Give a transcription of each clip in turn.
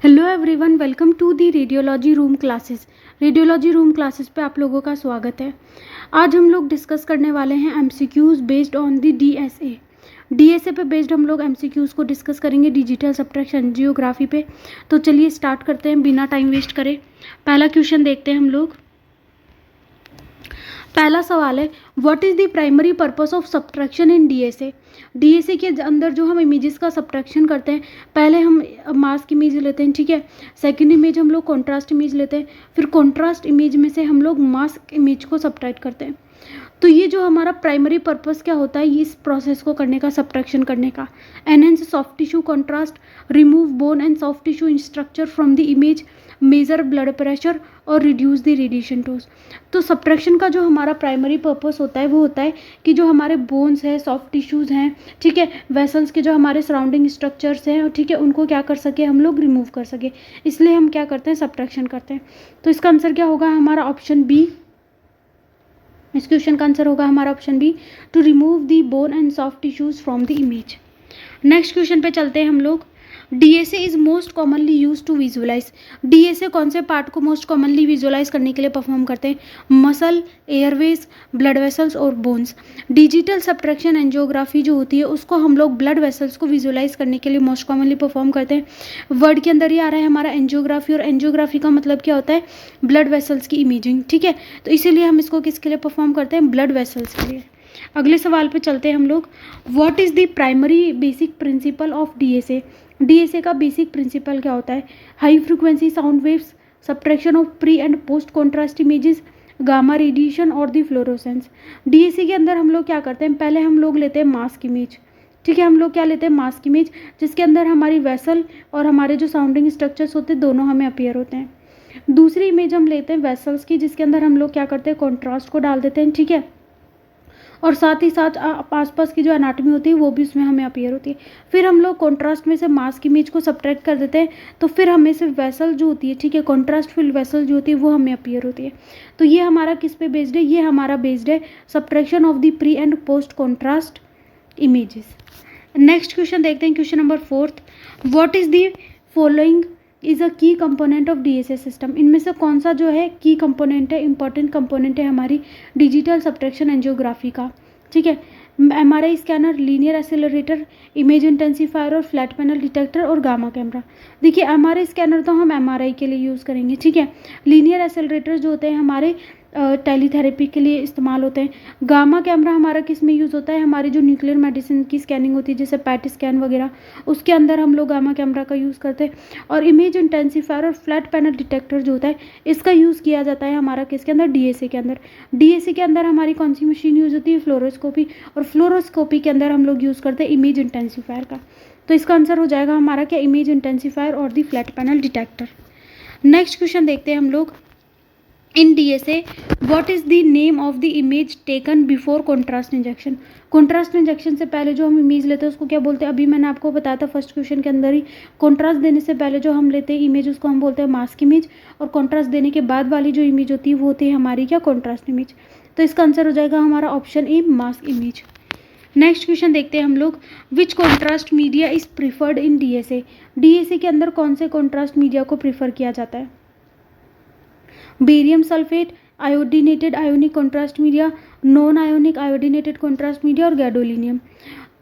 Hello everyone, welcome to the radiology room classes. Radiology room classes पे आप लोगों का स्वागत है। आज हम लोग डिस्कस करने वाले हैं MCQs based on the DSA. DSA पे बेस्ड हम लोग एमसीक्यूज को डिस्कस करेंगे डिजिटल सब्ट्रैक्शन जियोग्राफी पे। तो चलिए स्टार्ट करते हैं बिना टाइम वेस्ट करे। पहला क्वेश्चन देखते हैं हम लोग। पहला सवाल है, what is the primary purpose of subtraction in DSA. DSA के अंदर जो हम इमेजेस का सब्ट्रैक्शन करते हैं, पहले हम मास्क इमेज लेते हैं, ठीक है। सेकंड इमेज हम लोग कॉन्ट्रास्ट इमेज लेते हैं, फिर कॉन्ट्रास्ट इमेज में से हम लोग मास्क इमेज को सब्ट्रैक्ट करते हैं। तो ये जो हमारा प्राइमरी पर्पस क्या होता है इस प्रोसेस को करने का, सब्ट्रैक्शन करने का। Enhance soft tissue contrast, remove bone and soft tissue structure from the image, measure blood pressure और रिड्यूस द रेडिएशन डोज। तो सब्ट्रैक्शन का जो हमारा प्राइमरी पर्पस होता है वो होता है कि जो हमारे बोन्स हैं, सॉफ्ट टिश्यूज़ हैं, ठीक है, वेसल्स के जो हमारे सराउंडिंग स्ट्रक्चर्स हैं, ठीक है, उनको क्या कर सके हम लोग, रिमूव कर सके। इसलिए हम क्या करते हैं, सब्ट्रैक्शन करते हैं। तो इसका आंसर क्या होगा हमारा, ऑप्शन बी। इस क्वेश्चन का आंसर होगा हमारा option B, to remove the bone and soft tissues from the image. Next question पे चलते हैं हम लोग। DSA is most commonly use to visualise. DSA कौन से पार्ट को मोस्ट कॉमनली विजुअलाइज करने के लिए परफॉर्म करते हैं, मसल, एयरवेज, ब्लड वेसल्स और बोन्स। डिजिटल सब्ट्रैक्शन एंजियोग्राफी जो होती है उसको हम लोग ब्लड वेसल्स को विजुअलाइज करने के लिए मोस्ट कॉमनली परफॉर्म करते हैं। वर्ड के अंदर ही आ रहा है हमारा एंजियोग्राफी, और एंजियोग्राफी का मतलब क्या होता है, ब्लड वेसल्स की इमेजिंग, ठीक है। तो इसीलिए हम इसको किसके लिए परफॉर्म करते हैं, ब्लड वेसल्स के लिए। अगले सवाल पे चलते हैं हम लोग। What is the primary basic principle of DSA. DSA का बेसिक प्रिंसिपल क्या होता है, high frequency sound waves, subtraction of pre and post contrast images, gamma radiation और दी फ्लोरोसेंस। डीएसए के अंदर हम लोग क्या करते हैं, पहले हम लोग लेते हैं मास्क इमेज, ठीक है। हम लोग क्या लेते हैं, मास्क इमेज, जिसके अंदर हमारी वेसल और हमारे जो साउंडिंग स्ट्रक्चर्स होते हैं दोनों हमें अपीयर होते हैं। दूसरी इमेज हम लेते हैं वेसल्स की, जिसके अंदर हम लोग क्या करते हैं, कॉन्ट्रास्ट को डाल देते हैं, ठीक है। और साथ ही साथ आसपास की जो एनाटॉमी होती है वो भी उसमें हमें अपीयर होती है। फिर हम लोग कॉन्ट्रास्ट में से मास्क इमेज को सब्ट्रैक्ट कर देते हैं, तो फिर हमें सिर्फ वेसल जो होती है, ठीक है, कॉन्ट्रास्ट फिल्ड वेसल जो होती है वो हमें अपीयर होती है। तो ये हमारा किस पे बेस्ड है, ये हमारा बेस्ड है subtraction of the pre and post contrast images. Next question देखते हैं, question number 4। What is the following is a की कंपोनेंट ऑफ डीएसए सिस्टम। इनमें से कौन सा जो है की कंपोनेंट है, इंपॉर्टेंट कंपोनेंट है हमारी डिजिटल सब्ट्रैक्शन एंजियोग्राफी का, ठीक है। MRI scanner, linear accelerator, image intensifier और फ्लैट पैनल डिटेक्टर और गामा कैमरा। देखिए एमआरआई स्कैनर तो हम एमआरआई के लिए यूज़ करेंगे, ठीक है। लीनियर एक्सेलरेटर जो होते हैं हमारे टेलीथेरेपी के लिए इस्तेमाल होते हैं। गामा कैमरा हमारा किस में यूज़ होता है, हमारी जो न्यूक्लियर मेडिसिन की स्कैनिंग होती है जैसे पैट स्कैन वगैरह, उसके अंदर हम लोग गामा कैमरा का यूज़ करते हैं। और इमेज इंटेंसीफायर और फ्लैट पैनल डिटेक्टर जो होता है इसका यूज़ किया जाता है हमारा किसके अंदर, डीएसए के अंदर। डीएसए के अंदर हमारी कौन सी मशीन यूज़ होती है, फ्लोरोस्कोपी, और फ्लोरोस्कोपी के अंदर हम लोग यूज़ करते हैं इमेज इंटेंसीफायर का। तो इसका आंसर हो जाएगा हमारा क्या, इमेज इंटेंसीफायर और the flat panel detector. Next question देखते हैं हम लोग। In DSA what is the name of the image taken before contrast injection. Contrast injection से पहले जो हम इमेज लेते हैं उसको क्या बोलते हैं, अभी मैंने आपको बताया था फर्स्ट क्वेश्चन के अंदर ही। कॉन्ट्रास्ट देने से पहले जो हम लेते हैं इमेज उसको हम बोलते हैं मास्क इमेज, और कॉन्ट्रास्ट देने के बाद वाली जो इमेज होती है वो होती है हमारी क्या, कॉन्ट्रास्ट इमेज। तो इसका आंसर हो जाएगा हमारा option A, mask image. Next question देखते हैं हम लोग। Which contrast media is preferred in DSA. DSA के अंदर कौन से कॉन्ट्रास्ट मीडिया को प्रीफर किया जाता है, barium sulphate, iodinated ionic contrast media, non ionic iodinated contrast media और गैडोलिनियम।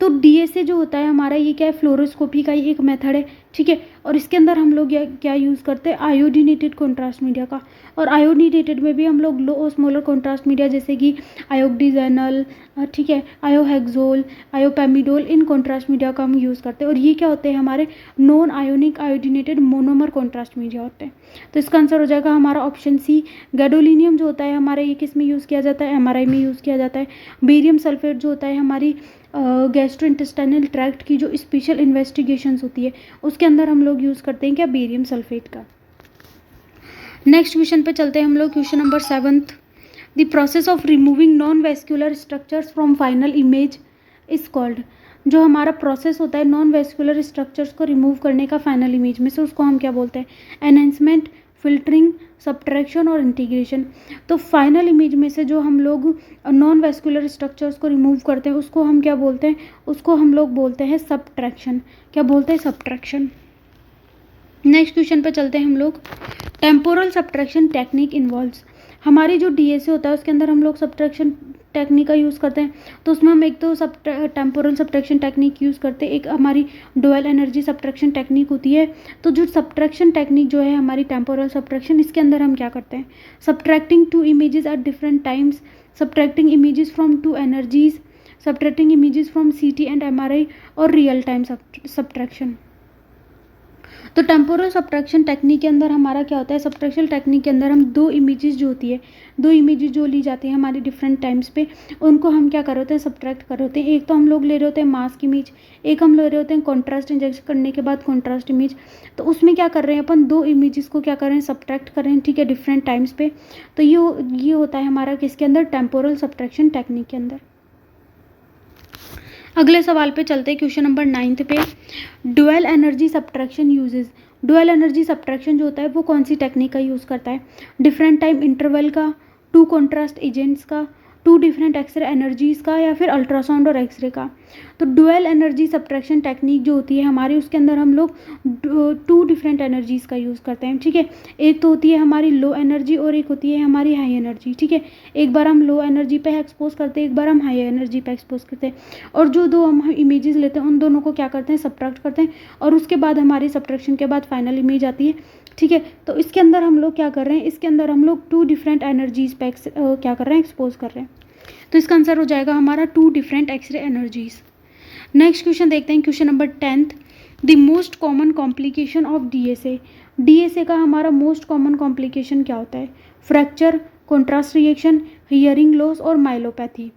तो डीएसए जो होता है हमारा ये क्या है, फ्लोरोस्कोपी का ही एक मेथड है, ठीक है। और इसके अंदर हम लोग क्या यूज़ करते हैं, आयोडीनेटेड कॉन्ट्रास्ट मीडिया का। और आयोडीनेटेड में भी हम लोग लो ओस्मोलर कॉन्ट्रास्ट मीडिया जैसे कि आयोक्सीजेनल, ठीक है, आयोहेक्सोल, आयोपेमिडोल, इन कॉन्ट्रास्ट मीडिया का हम यूज़ करते हैं। और ये क्या होते हैं, हमारे non ionic iodinated monomer contrast media होते हैं। तो इसका आंसर हो जाएगा हमारा ऑप्शन सी, गैडोलिनियम जो होता है हमारा ये किस में यूज़ किया जाता है, एमआरआई में यूज़ किया जाता है। बेरियम सल्फेट जो होता है हमारी गैस्ट्रोइंटेस्टाइनल ट्रैक्ट की जो स्पेशल इन्वेस्टिगेशंस होती है उसके अंदर हम लोग यूज़ करते हैं क्या, बेरियम सल्फेट का। नेक्स्ट क्वेश्चन पे चलते हैं हम लोग, question number 7। The process of removing non vascular structures from final image is called. जो हमारा प्रोसेस होता है नॉन वेस्कुलर स्ट्रक्चर्स को रिमूव करने का फाइनल इमेज में से, उसको हम क्या बोलते हैं, एनहेंसमेंट, फिल्टरिंग, सब्ट्रैक्शन और इंटीग्रेशन। तो फाइनल इमेज में से जो हम लोग नॉन वेस्कुलर स्ट्रक्चर्स को रिमूव करते हैं उसको हम क्या बोलते हैं, उसको हम लोग बोलते हैं सब्ट्रैक्शन। क्या बोलते हैं, सब्ट्रैक्शन। नेक्स्ट क्वेश्चन पे चलते हैं हम लोग। टेम्पोरल सब्ट्रैक्शन टेक्निक इन्वॉल्व्स, हमारी जो डीएसए होता है उसके अंदर हम लोग सब्ट्रैक्शन टेक्निक का यूज़ करते हैं। तो उसमें हम एक तो टेम्पोरल सब्ट्रैक्शन टेक्निक यूज़ करते हैं, एक हमारी डुअल एनर्जी सब्ट्रैक्शन टेक्निक होती है। तो जो सब्ट्रैक्शन टेक्निक जो है हमारी टेम्पोरल सब्ट्रैक्शन, इसके अंदर हम क्या करते हैं, subtracting two images at different times, subtracting images from two energies, subtracting images from CT and MRI और रियल टाइम सब्ट्रैक्शन। तो टेम्पोरल सब्ट्रैक्शन टेक्निक के अंदर हमारा क्या होता है, सब्ट्रैक्शन टेक्निक के अंदर हम दो इमेजेस जो होती है, दो इमेजेस जो ली जाती है हमारी डिफरेंट टाइम्स पे, उनको हम क्या कर रहे होते हैं, सब्ट्रैक्ट कर रहे होते हैं। एक तो हम लोग ले रहे होते हैं मास्क इमेज, एक हम ले रहे होते हैं कॉन्ट्रास्ट इंजेक्शन करने के बाद कॉन्ट्रास्ट इमेज। तो उसमें क्या कर रहे हैं अपन, दो इमेजेस को क्या कर रहे हैं, सब्ट्रैक्ट कर रहे हैं, ठीक है, डिफरेंट टाइम्स पे। तो ये होता है हमारा किसके अंदर, टेम्पोरल सब्ट्रैक्शन टेक्निक के अंदर। अगले सवाल पे चलते हैं, क्वेश्चन नंबर 9 पे। Dual energy subtraction uses, dual energy subtraction जो होता है वो कौन सी टेक्निक का यूज़ करता है, डिफरेंट टाइम इंटरवल का, टू कॉन्ट्रास्ट एजेंट्स का, टू डिफरेंट एक्सरे एनर्जीज का, या फिर अल्ट्रासाउंड और एक्सरे का। तो डुअल एनर्जी सब्ट्रैक्शन टेक्निक जो होती है हमारी, उसके अंदर हम लोग टू डिफरेंट एनर्जीज का यूज़ करते हैं, ठीक है। एक तो होती है हमारी लो एनर्जी और एक होती है हमारी हाई एनर्जी, ठीक है। एक बार हम लो एनर्जी पे एक्सपोज करते हैं, एक बार हम हाई एनर्जी पे एक्सपोज करते हैं, और जो दो हम इमेजेस लेते हैं उन दोनों को क्या करते हैं, सब्ट्रैक्ट करते हैं, और उसके बाद हमारी सब्ट्रैक्शन के बाद फाइनल इमेज आती है, ठीक है। तो इसके अंदर हम लोग क्या कर रहे हैं, इसके अंदर हम लोग टू डिफरेंट एनर्जीज पे क्या कर रहे हैं, एक्सपोज कर रहे हैं। तो इसका आंसर हो जाएगा हमारा two different x-ray energies. Next question देखते हैं, question number 10th। The most common complication of DSA, DSA का हमारा मोस्ट कॉमन कॉम्प्लिकेशन क्या होता है, fracture, contrast reaction, hearing loss और माइलोपैथी।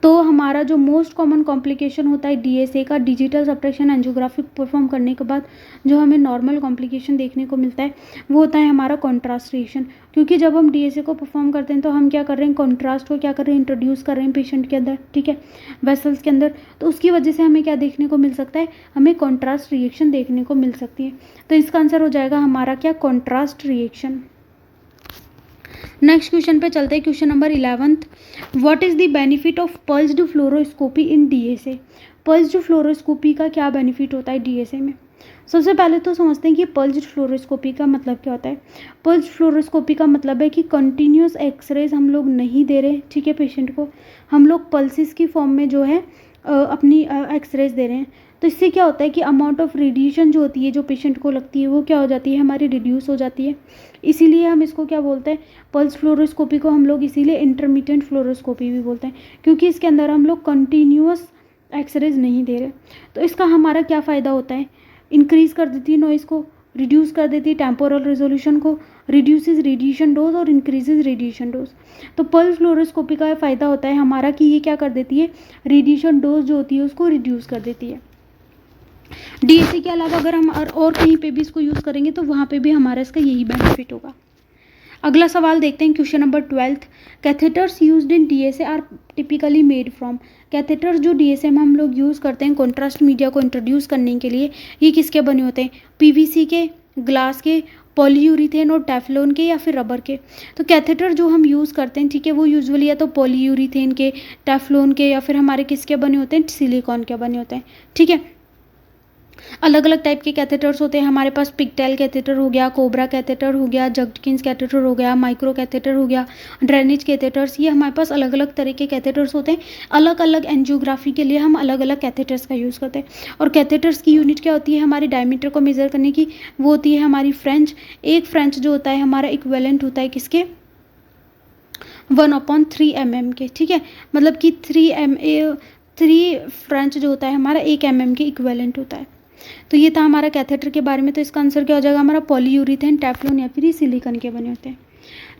तो हमारा जो मोस्ट कॉमन कॉम्प्लिकेशन होता है डीएसए का, डिजिटल सब्ट्रैक्शन एंजियोग्राफी परफॉर्म करने के बाद जो हमें नॉर्मल कॉम्प्लिकेशन देखने को मिलता है वो होता है हमारा कॉन्ट्रास्ट रिएक्शन। क्योंकि जब हम डीएसए को परफॉर्म करते हैं तो हम क्या कर रहे हैं, कॉन्ट्रास्ट को क्या कर रहे हैं, इंट्रोड्यूस कर रहे हैं पेशेंट के अंदर, ठीक है, वेसल्स के अंदर। तो उसकी वजह से हमें क्या देखने को मिल सकता है, हमें कॉन्ट्रास्ट रिएक्शन देखने को मिल सकती है। तो इसका आंसर हो जाएगा हमारा क्या, कॉन्ट्रास्ट रिएक्शन। नेक्स्ट क्वेश्चन पे चलते हैं, question number 11th। What is the benefit of pulsed fluoroscopy in DSA, pulsed fluoroscopy का क्या बेनिफिट होता है डीएसए में। सबसे पहले तो समझते हैं कि पल्स्ड फ्लोरोस्कोपी का मतलब क्या होता है। पल्स्ड फ्लोरोस्कोपी का मतलब है कि कंटिन्यूस एक्सरेज हम लोग नहीं दे रहे, ठीक है, पेशेंट को हम लोग पल्सिस की फॉर्म में जो है अपनी एक्सरेज दे रहे हैं। तो इससे क्या होता है कि अमाउंट ऑफ रेडिएशन जो होती है, जो पेशेंट को लगती है, वो क्या हो जाती है, हमारी रिड्यूस हो जाती है। इसीलिए हम इसको क्या बोलते हैं, पल्स फ्लोरोस्कोपी को हम लोग इसीलिए इंटरमिटेंट फ्लोरोस्कोपी भी बोलते हैं, क्योंकि इसके अंदर हम लोग कंटिन्यूअस एक्सरेज नहीं दे रहे। तो इसका हमारा क्या फ़ायदा होता है, इंक्रीज़ कर देती है नॉइज़ को, रिड्यूस कर देती है टेम्पोरल रेजोल्यूशन को, रिड्यूसेस रेडिएशन डोज और इंक्रीजेज रेडिएशन डोज। तो पल्स फ्लोरोस्कोपी का फ़ायदा होता है हमारा कि ये क्या कर देती है, रेडिएशन डोज जो होती है उसको रिड्यूस कर देती है। डीएसए के अलावा अगर हम और कहीं पे भी इसको यूज़ करेंगे तो वहाँ पे भी हमारा इसका यही बेनिफिट होगा। अगला सवाल देखते हैं, question number 12th। Catheters used in DSA are typically made from, catheters जो डीएसए में हम लोग यूज़ करते हैं कॉन्ट्रास्ट मीडिया को इंट्रोड्यूस करने के लिए, ये किसके बने होते हैं, पीवीसी के, ग्लास के, पॉलीयूरीथेन और टेफ्लॉन के, या फिर रबर के। तो कैथेटर जो हम यूज़ करते हैं, ठीक है, वो यूजुअली या तो पॉलीयूरीथेन के, टेफ्लॉन के, या फिर हमारे किसके बने होते हैं, सिलिकॉन के बने होते हैं, ठीक है। अलग अलग टाइप के कैथेटर्स होते हैं हमारे पास, पिगटेल कैथेटर हो गया, कोबरा कैथेटर हो गया, जगकिंस कैथेटर हो गया, माइक्रो कैथेटर हो गया, ड्रेनेज कैथेटर्स, ये हमारे पास अलग अलग तरह के कैथेटर्स होते हैं। अलग अलग एंजियोग्राफी के लिए हम अलग अलग कैथेटर्स का यूज़ करते हैं। और कैथेटर्स की यूनिट क्या होती है, हमारी डायमीटर को मेज़र करने की, वो होती है हमारी फ्रेंच। एक फ्रेंच जो होता है हमारा इक्विवेलेंट होता है किसके, 1/3 mm के, ठीक है, मतलब कि 3 फ्रेंच जो होता है हमारा 1 mm के इक्विवेलेंट होता है। तो ये था हमारा कैथेटर के बारे में। तो इसका आंसर क्या हो जाएगा हमारा, पॉलीयूरीथेन, टेफ्लॉन या फिर सिलिकॉन के बने होते हैं।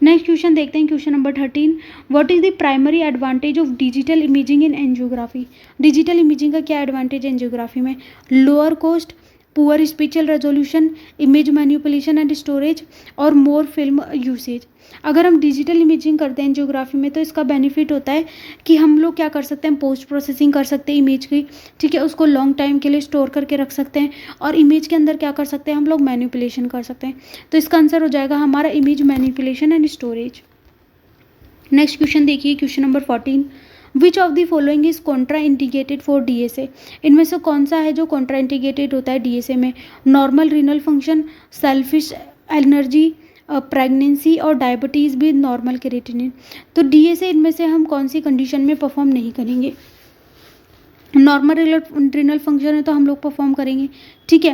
नेक्स्ट क्वेश्चन देखते हैं, question number 13। What is the primary advantage of digital imaging in angiography, digital imaging का क्या एडवांटेज है एंजियोग्राफी में, lower cost, poor special resolution, image manipulation and storage, और मोर फिल्म यूसेज। अगर हम डिजिटल इमेजिंग करते हैं एंजियोग्राफी में तो इसका बेनिफिट होता है कि हम लोग क्या कर सकते हैं, पोस्ट प्रोसेसिंग कर सकते हैं इमेज की, ठीक है, उसको लॉन्ग टाइम के लिए स्टोर करके रख सकते हैं, और इमेज के अंदर क्या कर सकते हैं, हम लोग मैनिपुलेशन कर सकते हैं। तो इसका आंसर हो जाएगा हमारा image manipulation and storage. Next question देखिए, question number 14। Which of the following is contraindicated for DSA, इनमें से कौन सा है जो कॉन्ट्रा इंडिकेटेड होता है डीएसए में? Normal renal function, selfish energy, pregnancy और डायबिटीज़ भी नॉर्मल क्रिएटिनिन। तो डीएसए इनमें से हम कौन सी कंडीशन में परफॉर्म नहीं करेंगे? नॉर्मल रीनल फंक्शन है तो हम लोग परफॉर्म करेंगे, ठीक है।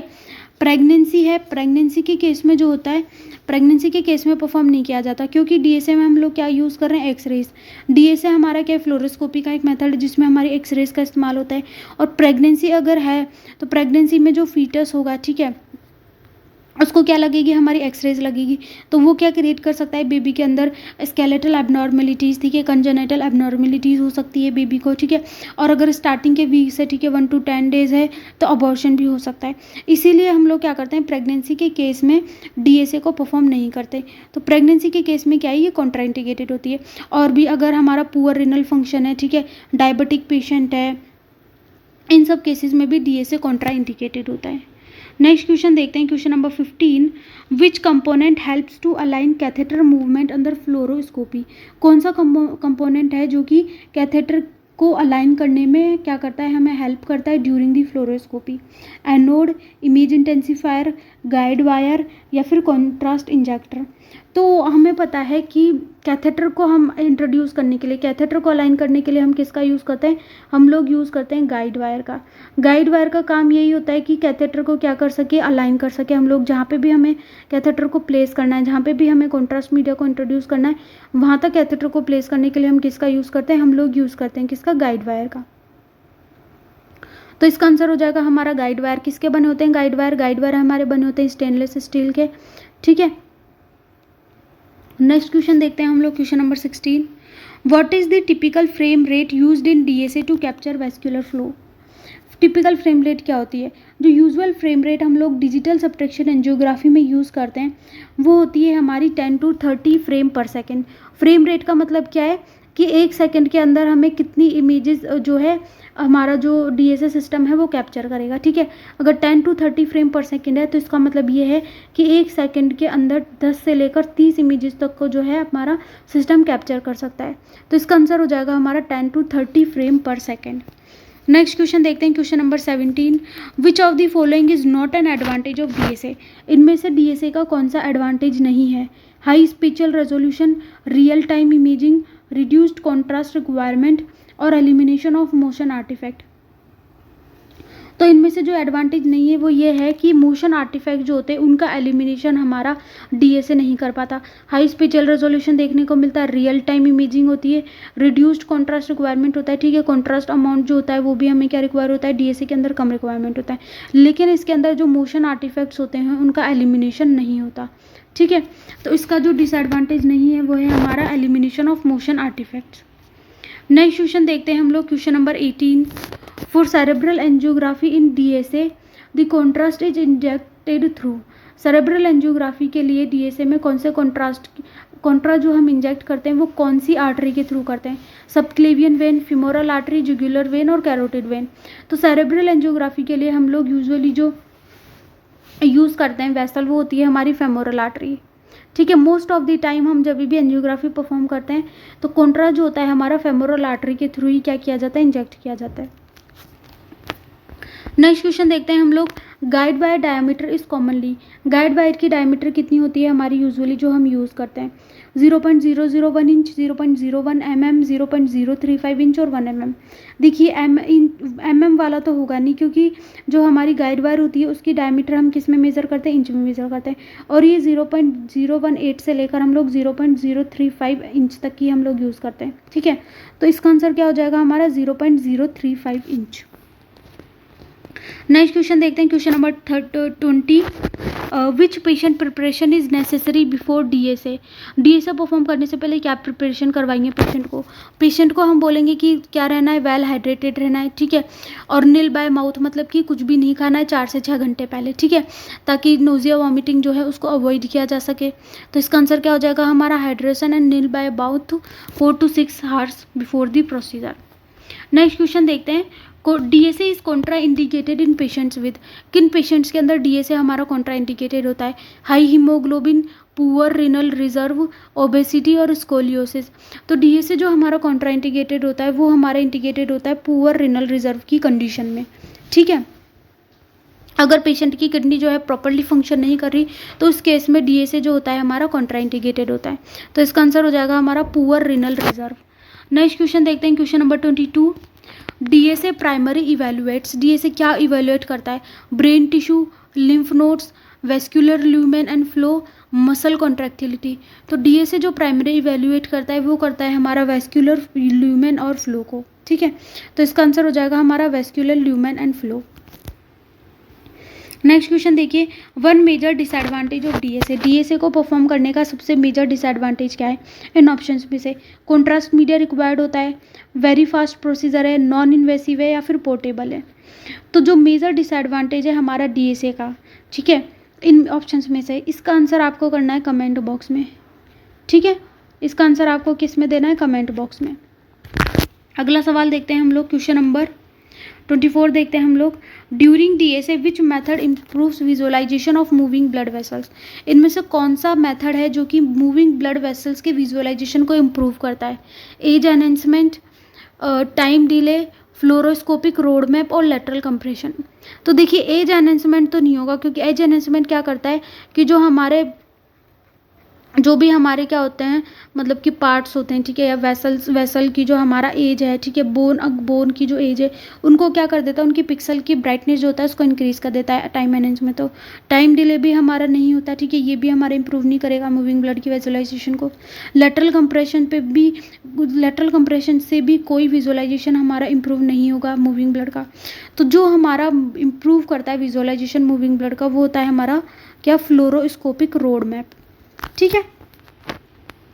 प्रेगनेंसी है, प्रेगनेंसी के केस में जो होता है, प्रेगनेंसी के केस में परफॉर्म नहीं किया जाता, क्योंकि डीएसए में हम लोग क्या यूज़ कर रहे हैं? एक्सरेज। डीएसए हमारा क्या है? फ्लोरोस्कोपी का एक मेथड है जिसमें हमारी एक्सरेज का इस्तेमाल होता है। और प्रेगनेंसी अगर है तो प्रेगनेंसी में जो फीटस होगा, ठीक है, उसको क्या लगेगी? हमारी एक्सरेज लगेगी। तो वो क्या क्रिएट कर सकता है? बेबी के अंदर स्केलेटल एबनॉर्मेलिटीज़, ठीक है, कंजेनिटल एबनॉर्मेलिटीज़ हो सकती है बेबी को, ठीक है। और अगर स्टार्टिंग के वीक से, ठीक है, 1 to 10 डेज है तो अबॉर्शन भी हो सकता है। इसीलिए हम लोग क्या करते हैं? प्रेगनेंसी के केस में डीएसए को परफॉर्म नहीं करते। तो प्रेगनेंसी के केस में क्या है? ये कॉन्ट्राइंडिकेटेड होती है। और भी अगर हमारा पुअर रिनल फंक्शन है, ठीक है, डायबिटिक पेशेंट है, इन सब केसेस में भी डीएसए कॉन्ट्राइंडिकेटेड होता है। नेक्स्ट क्वेश्चन देखते हैं, question number 15, which component helps to align catheter movement under fluoroscopy? कौन सा कंपोनेंट है जो कि कैथेटर को अलाइन करने में क्या करता है? हमें हेल्प करता है during the fluoroscopy. Anode, image intensifier, guide wire या फिर कॉन्ट्रास्ट इंजेक्टर? तो हमें पता है कि कैथेटर को हम इंट्रोड्यूस करने के लिए, कैथेटर को अलाइन करने के लिए हम किसका यूज़ करते हैं? हम लोग यूज़ करते हैं गाइड वायर का। गाइड वायर का काम यही होता है कि कैथेटर को क्या कर सके? अलाइन कर सके। हम लोग जहाँ पे भी हमें कैथेटर को प्लेस करना है, जहाँ पे भी हमें कॉन्ट्रास्ट मीडिया को इंट्रोड्यूस करना है, वहाँ तक कैथेटर को प्लेस करने के लिए हम किसका यूज़ करते हैं? हम लोग यूज़ करते हैं किसका? गाइड वायर का। तो इसका आंसर हो जाएगा हमारा गाइड वायर। किसके बने होते हैं गाइड वायर? गाइड वायर हमारे बने होते हैं स्टेनलेस स्टील के, ठीक है। नेक्स्ट क्वेश्चन देखते हैं हम लोग, question number 16, what is the typical frame rate used in DSA to capture vascular flow? Typical frame rate क्या होती है? जो यूजुअल फ्रेम रेट हम लोग डिजिटल सब्ट्रैक्शन एंजियोग्राफी में यूज़ करते हैं वो होती है हमारी 10 to 30 frame per second. Frame rate का मतलब क्या है कि 1 सेकेंड के अंदर हमें कितनी इमेजेस जो है हमारा जो डीएसए सिस्टम है वो कैप्चर करेगा, ठीक है। अगर 10 to 30 फ्रेम पर सेकेंड है तो इसका मतलब ये है कि 1 सेकेंड के अंदर 10 से लेकर 30 इमेजेस तक को जो है हमारा सिस्टम कैप्चर कर सकता है। तो इसका आंसर हो जाएगा हमारा 10 to 30 frame per second. Next question देखते हैं, question number 17, which of the following is not an advantage of DSA? इनमें से डीएसए का कौन सा एडवांटेज नहीं है? High spatial resolution, real time imaging, reduced contrast requirement और एलिमिनेशन ऑफ मोशन आर्टिफैक्ट। तो इनमें से जो एडवांटेज नहीं है वो ये है कि मोशन आर्टिफैक्ट जो होते हैं उनका एलिमिनेशन हमारा डीएसए नहीं कर पाता। हाई स्पेशियल रेजोल्यूशन देखने को मिलता है, रियल टाइम इमेजिंग होती है, रिड्यूस्ड कॉन्ट्रास्ट रिक्वायरमेंट होता है, ठीक है। कॉन्ट्रास्ट अमाउंट जो होता है वो भी हमें क्या रिक्वायर होता है? डीएसए के अंदर कम रिक्वायरमेंट होता है, लेकिन इसके अंदर जो मोशन आर्टिफैक्ट्स होते हैं उनका एलिमिनेशन नहीं होता, ठीक है। तो इसका जो डिसएडवांटेज नहीं है वो है हमारा elimination of motion artefacts. Next question देखते हैं हम लोग, question number 18, for cerebral angiography in DSA the contrast is injected through. Cerebral angiography के लिए डीएसए में कौन से कॉन्ट्रा जो हम इंजेक्ट करते हैं वो कौन सी आर्टरी के थ्रू करते हैं? Subclavian vein, femoral artery, jugular vein और कैरोटिड वेन। तो सेरेब्रल एंजियोग्राफी के लिए हम लोग यूजुअली जो यूज़ करते हैं वेसल वो होती है हमारी फेमोरल आर्टरी, ठीक है। मोस्ट ऑफ द टाइम हम जब भी एंजियोग्राफी परफॉर्म करते हैं तो कॉन्ट्रा जो होता है हमारा फेमोरल आर्टरी के थ्रू ही क्या किया जाता है? इंजेक्ट किया जाता है। नेक्स्ट क्वेश्चन देखते हैं हम लोग, guide wire diameter is commonly. Guide wire की डायमीटर कितनी होती है हमारी यूजुअली जो हम यूज़ करते हैं? 0.001 इंच, 0.01 mm, 0.035 इंच और 1 mm। देखिए mm वाला तो होगा नहीं, क्योंकि जो हमारी गाइड वायर होती है उसकी डायमीटर हम किस में मेज़र करते हैं? इंच में मेज़र करते हैं। और ये 0.018 से लेकर हम लोग 0.035 इंच तक की हम लोग यूज़ करते हैं, ठीक है। तो इसका आंसर क्या हो जाएगा हमारा? 0.035 इंच। नेक्स्ट क्वेश्चन देखते हैं, question number 20, which patient preparation is necessary before DSA? DSA perform करने से पहले क्या प्रिपरेशन करवाएंगे पेशेंट को? पेशेंट को हम बोलेंगे कि क्या रहना है? वेल हाइड्रेटेड रहना है, ठीक है। और नील बाय माउथ मतलब कि कुछ भी नहीं खाना है 4 से 6 घंटे पहले, ठीक है, ताकि नोजिया वॉमिटिंग जो है उसको अवॉइड किया जा सके। तो इसका आंसर क्या हो जाएगा हमारा? Hydration and nil by mouth 4 to 6 hours before the procedure. Next question देखते हैं, DSA is contraindicated in patients with, किन पेशेंट्स के अंदर डीएसए हमारा कॉन्ट्रा इंडिकेटेड होता है? High haemoglobin, poor renal reserve, obesity और स्कोलियोसिस। तो डीएसए जो हमारा कॉन्ट्रा इंडिकेटेड होता है वो हमारा इंडिकेटेड होता है पुअर रिनल रिजर्व की कंडीशन में, ठीक है। अगर पेशेंट की किडनी जो है प्रॉपर्ली फंक्शन नहीं कर रही तो उस केस में डीएसए जो होता है हमारा कॉन्ट्रा इंडिकेटेड होता है। तो इसका आंसर हो जाएगा हमारा poor renal reserve. Next question देखते हैं, question number 22। DSA primary evaluates, DSA क्या इवेलुएट करता है? Brain tissue, lymph nodes, vascular lumen and flow, muscle contractility. तो डीएसए जो प्राइमरी इवेलुएट करता है वो करता है हमारा वेस्क्यूलर ल्यूमेन और फ्लो को, ठीक है। तो इसका आंसर हो जाएगा हमारा vascular lumen and flow. Next question देखिए, one major disadvantage of DSA, DSA को परफॉर्म करने का सबसे मेजर डिसएडवांटेज क्या है? इन ऑप्शंस में से कॉन्ट्रास्ट मीडिया रिक्वायर्ड होता है, वेरी फास्ट प्रोसीजर है, नॉन इन्वेसिव है या फिर पोर्टेबल है? तो जो मेजर डिसएडवांटेज है हमारा डीएसए का, ठीक है, इन ऑप्शंस में से इसका आंसर आपको करना है कमेंट बॉक्स में, ठीक है। इसका आंसर आपको किस में देना है? कमेंट बॉक्स में। अगला सवाल देखते हैं हम लोग, क्वेश्चन नंबर 24 देखते हैं हम लोग। During DSA which method improves visualisation of moving blood vessels, इनमें से कौन सा मेथड है जो कि मूविंग ब्लड वेसल्स के विजुअलाइजेशन को इम्प्रूव करता है? Edge enhancement, time delay, fluoroscopic road map और लेटरल कंप्रेशन। तो देखिए एज एनहेंसमेंट तो नहीं होगा, क्योंकि एज एनहेंसमेंट क्या करता है कि जो भी हमारे क्या होते हैं, मतलब कि पार्ट्स होते हैं, ठीक है, या वेसल की जो हमारा एज है, ठीक है, बोन की जो एज है उनको क्या कर देता है, उनकी पिक्सल की ब्राइटनेस जो होता है उसको इंक्रीज़ कर देता है टाइम एनहेंसमेंट। तो टाइम डिले भी हमारा नहीं होता, ठीक है, ये भी हमारा इंप्रूव नहीं करेगा मूविंग ब्लड की विजुअलाइजेशन को। लेटरल कंप्रेशन से भी कोई विजुअलाइजेशन हमारा इंप्रूव नहीं होगा मूविंग ब्लड का। तो जो हमारा इंप्रूव करता है विजुअलाइजेशन मूविंग ब्लड का वो होता है हमारा क्या? फ्लोरोस्कोपिक रोड मैप, ठीक है।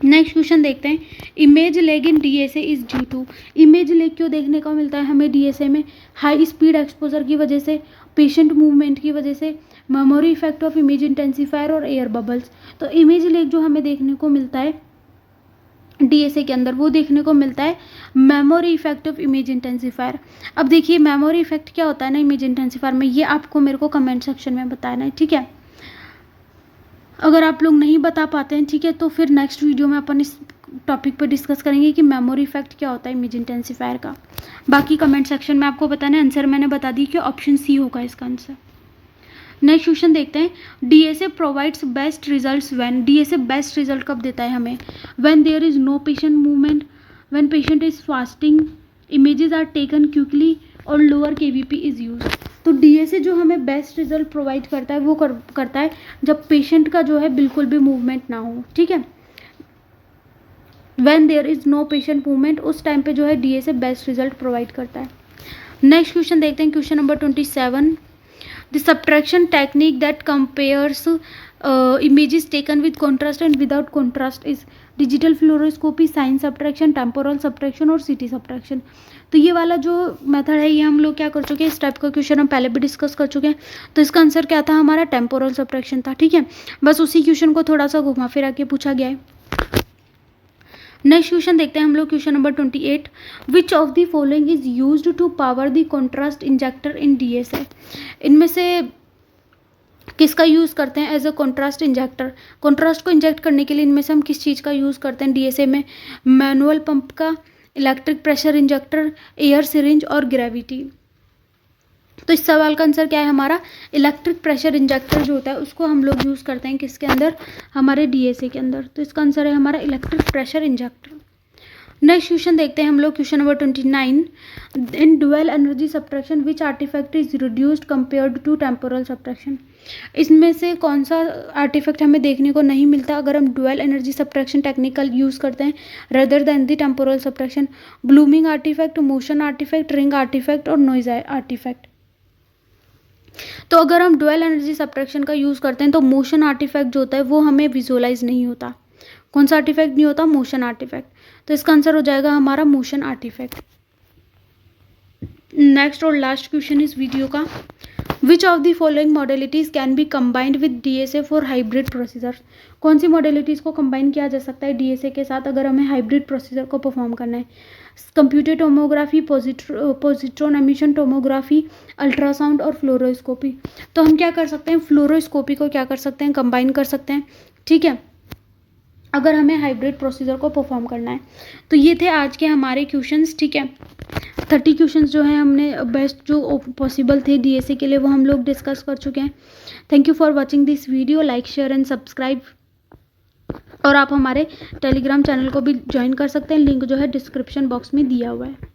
नेक्स्ट क्वेश्चन देखते हैं, image lag in DSA is due to, image lag क्यों देखने को मिलता है हमें डीएसए में? हाई स्पीड एक्सपोजर की वजह से, पेशेंट मूवमेंट की वजह से, memory effect of image intensifier और एयर बबल्स। तो इमेज लेग जो हमें देखने को मिलता है डीएसए के अंदर वो देखने को मिलता है memory effect of image intensifier. अब देखिए मेमोरी इफेक्ट क्या होता है ना इमेज इंटेंसिफायर में, ये आपको मेरे को कमेंट सेक्शन में बताना है, ठीक है। अगर आप लोग नहीं बता पाते हैं, ठीक है, तो फिर नेक्स्ट वीडियो में अपन इस टॉपिक पर डिस्कस करेंगे कि मेमोरी इफेक्ट क्या होता है इमेज इंटेंसिफायर का। बाकी कमेंट सेक्शन में आपको बताना है। आंसर मैंने बता दी कि ऑप्शन सी होगा इसका आंसर। नेक्स्ट क्वेश्चन देखते हैं, DSA provides best results when, DSA best result कब देता है हमें? When there is no patient movement, when patient is fasting, images are taken quickly और लोअर केवीपी इज यूज। तो डीएसए जो हमें बेस्ट रिजल्ट प्रोवाइड करता है वो करता है जब पेशेंट का जो है बिल्कुल भी मूवमेंट ना हो, ठीक है। When there is no patient movement, उस टाइम पे जो है डीएसए बेस्ट रिजल्ट प्रोवाइड करता है। नेक्स्ट क्वेश्चन देखते हैं, question number 27। The subtraction technique that compares images taken with contrast and without contrast is digital fluoroscopy, sign subtraction, temporal subtraction और CT subtraction. तो ये वाला जो मेथड है ये हम लोग क्या कर चुके हैं, इस टाइप का क्वेश्चन हम पहले भी डिस्कस कर चुके हैं। तो इसका आंसर क्या था हमारा? टेम्पोरल सब्ट्रैक्शन था, ठीक है। बस उसी क्वेश्चन को थोड़ा सा घुमा फिरा के पूछा गया है। नेक्स्ट क्वेश्चन देखते हैं हम लोग, question number 28। Which of the following is used to power the contrast injector in DSA, इनमें से किसका यूज़ करते हैं as a contrast injector? Contrast को इंजेक्ट करने के लिए इनमें से हम किस चीज़ का यूज़ करते हैं डीएसए में? मैनुअल पंप का, electric pressure injector, air syringe और ग्रेविटी। तो इस सवाल का आंसर क्या है हमारा? इलेक्ट्रिक प्रेशर इंजेक्टर जो होता है उसको हम लोग यूज़ करते हैं किसके अंदर? हमारे डीएसए के अंदर। तो इसका आंसर है हमारा electric pressure injector. Next question देखते हैं हम लोग, question number 29। In dual energy subtraction which artefact is reduced compared to temporal subtraction, इसमें से कौन सा आर्टिफैक्ट हमें देखने को नहीं मिलता अगर हम dual energy subtraction technical use करते हैं rather than the temporal subtraction? Blooming artefact, motion artefact, ring artefact और नॉइज आर्टिफैक्ट। तो अगर हम डुअल एनर्जी सब्ट्रैक्शन का यूज़ करते हैं तो मोशन आर्टिफैक्ट जो होता है वो हमें विजुअलाइज नहीं होता। कौन सा आर्टिफैक्ट नहीं होता? Motion artefact. तो इसका आंसर हो जाएगा हमारा मोशन आर्टिफैक्ट। नेक्स्ट और लास्ट क्वेश्चन इस वीडियो का, which of the following modalities can be combined with DSA for hybrid procedures. कौन सी मॉडलिटीज़ को कंबाइन किया जा सकता है डीएसए के साथ अगर हमें हाइब्रिड प्रोसीजर को परफॉर्म करना है? Computed tomography, positron emission tomography, ultrasound और फ्लोरोस्कोपी। तो हम क्या कर सकते हैं, फ्लोरोस्कोपी को क्या कर सकते हैं, कंबाइन कर सकते हैं, ठीक है, अगर हमें हाइब्रिड प्रोसीजर को परफॉर्म करना है। तो ये थे आज के हमारे क्वेश्चंस, ठीक है। 30 क्वेश्चंस जो है हमने बेस्ट जो पॉसिबल थे डीएसए के लिए वो हम लोग डिस्कस कर चुके हैं। Thank you for watching this video, like share and subscribe. और आप हमारे टेलीग्राम चैनल को भी ज्वाइन कर सकते हैं, लिंक जो है डिस्क्रिप्शन बॉक्स में दिया हुआ है।